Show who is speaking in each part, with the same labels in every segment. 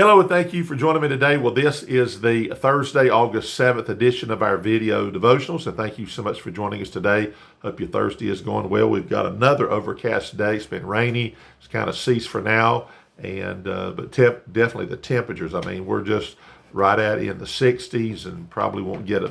Speaker 1: Hello and thank you for joining me today. Well, this is the Thursday, August 7th edition of our video devotionals, and thank you so much for joining us today. Hope your Thursday is going well. We've got another overcast day. It's been rainy. It's kind of ceased for now, and but definitely the temperatures. I mean, we're just right at in the 60s and probably won't get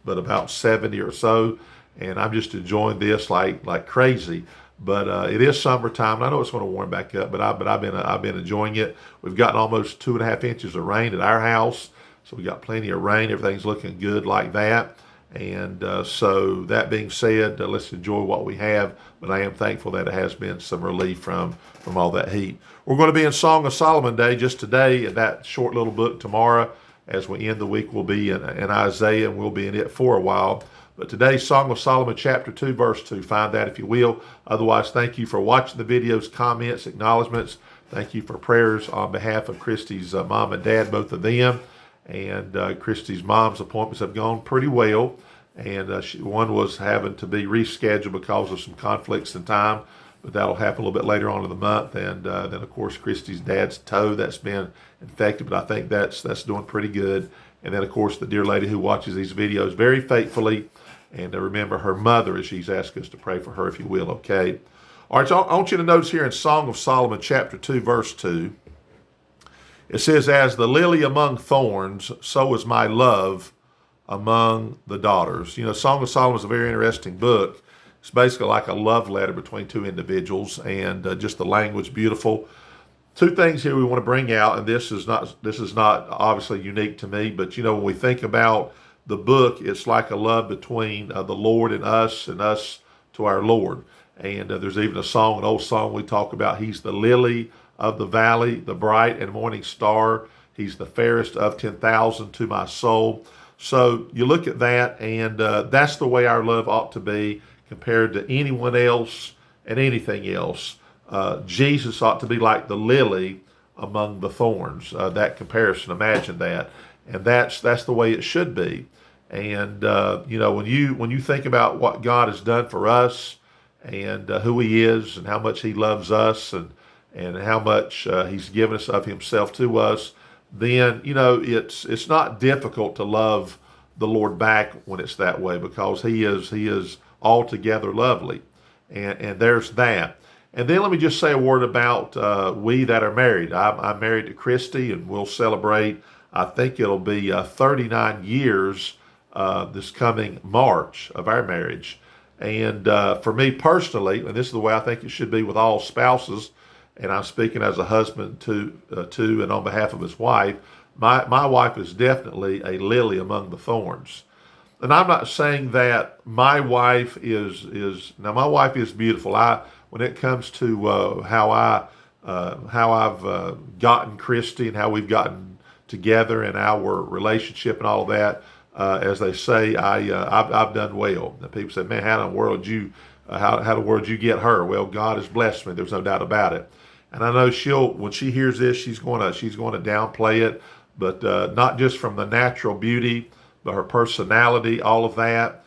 Speaker 1: but about 70 or so, and I'm just enjoying this like crazy. But it is summertime, and I know it's going to warm back up. But I've been enjoying it. We've gotten almost 2.5 inches of rain at our house, so we got plenty of rain. Everything's looking good like that. And so that being said, let's enjoy what we have. But I am thankful that it has been some relief from all that heat. We're going to be in Song of Solomon Day just today, in that short little book. Tomorrow, as we end the week, we'll be in Isaiah, and we'll be in it for a while. But today, Song of Solomon, chapter 2, verse 2. Find that if you will. Otherwise, thank you for watching the videos, comments, acknowledgments. Thank you for prayers on behalf of Christy's mom and dad, both of them. And Christy's mom's appointments have gone pretty well. And one was having to be rescheduled because of some conflicts in time. But that'll happen a little bit later on in the month. And then, of course, Christy's dad's toe, that's been infected. But I think that's doing pretty good. And then, of course, the dear lady who watches these videos very faithfully. And remember her mother, as she's asked us to pray for her, if you will, okay? All right, so I want you to notice here in Song of Solomon, chapter 2, verse 2, it says, "As the lily among thorns, so is my love among the daughters." You know, Song of Solomon is a very interesting book. It's basically like a love letter between two individuals, and just the language beautiful. Two things here we want to bring out, and this is not obviously unique to me, but you know, when we think about the book, it's like a love between the Lord and us to our Lord. And there's even a song, an old song we talk about. He's the lily of the valley, the bright and morning star. He's the fairest of 10,000 to my soul. So you look at that, and that's the way our love ought to be compared to anyone else and anything else. Jesus ought to be like the lily among the thorns. That comparison, imagine that. And that's the way it should be. And you know, when you think about what God has done for us, and who He is, and how much He loves us, and how much He's given us of Himself to us, then you know it's not difficult to love the Lord back when it's that way, because He is altogether lovely, and there's that. And then let me just say a word about we that are married. I'm married to Christy, and we'll celebrate, I think it'll be 39 years this coming March of our marriage. And for me personally, and this is the way I think it should be with all spouses, and I'm speaking as a husband to and on behalf of his wife, my wife is definitely a lily among the thorns. And I'm not saying that my wife is now my wife is beautiful. When it comes to how I've gotten Christy and how we've gotten together and our relationship and all of that, as they say, I've done well. And people say, "Man, how in the world did you get her?" Well, God has blessed me. There's no doubt about it. And I know when she hears this, she's going to downplay it, but not just from the natural beauty, but her personality, all of that.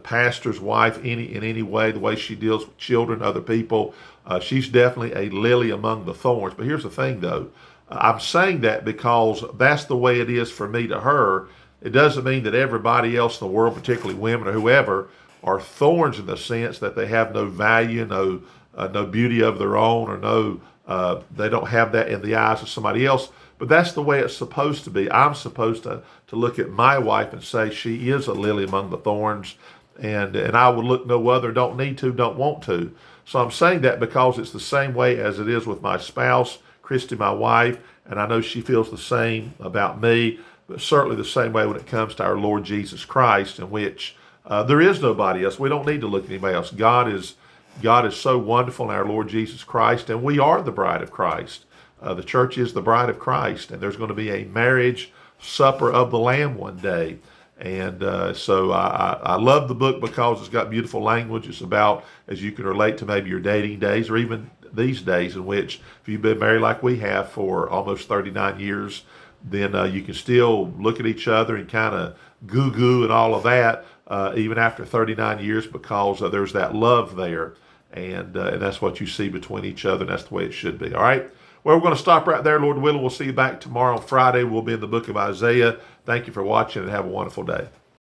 Speaker 1: Pastor's wife, in any way, the way she deals with children, other people, she's definitely a lily among the thorns. But here's the thing, though. I'm saying that because that's the way it is for me to her. It doesn't mean that everybody else in the world, particularly women or whoever, are thorns in the sense that they have no value, no beauty of their own, or they don't have that in the eyes of somebody else. But that's the way it's supposed to be. I'm supposed to look at my wife and say she is a lily among the thorns, and I would look no other, don't need to, don't want to. So I'm saying that because it's the same way as it is with my spouse, Christy, my wife, and I know she feels the same about me, but certainly the same way when it comes to our Lord Jesus Christ, in which there is nobody else. We don't need to look at anybody else. God is so wonderful in our Lord Jesus Christ, and we are the bride of Christ. The church is the bride of Christ, and there's going to be a marriage supper of the Lamb one day. And so I love the book because it's got beautiful language. It's about, as you can relate to maybe your dating days, or even these days in which, if you've been married like we have for almost 39 years, then you can still look at each other and kind of goo and all of that, even after 39 years, because there's that love there. And that's what you see between each other, and that's the way it should be. All right? Well, we're going to stop right there, Lord willing. We'll see you back tomorrow on Friday. We'll be in the book of Isaiah. Thank you for watching and have a wonderful day.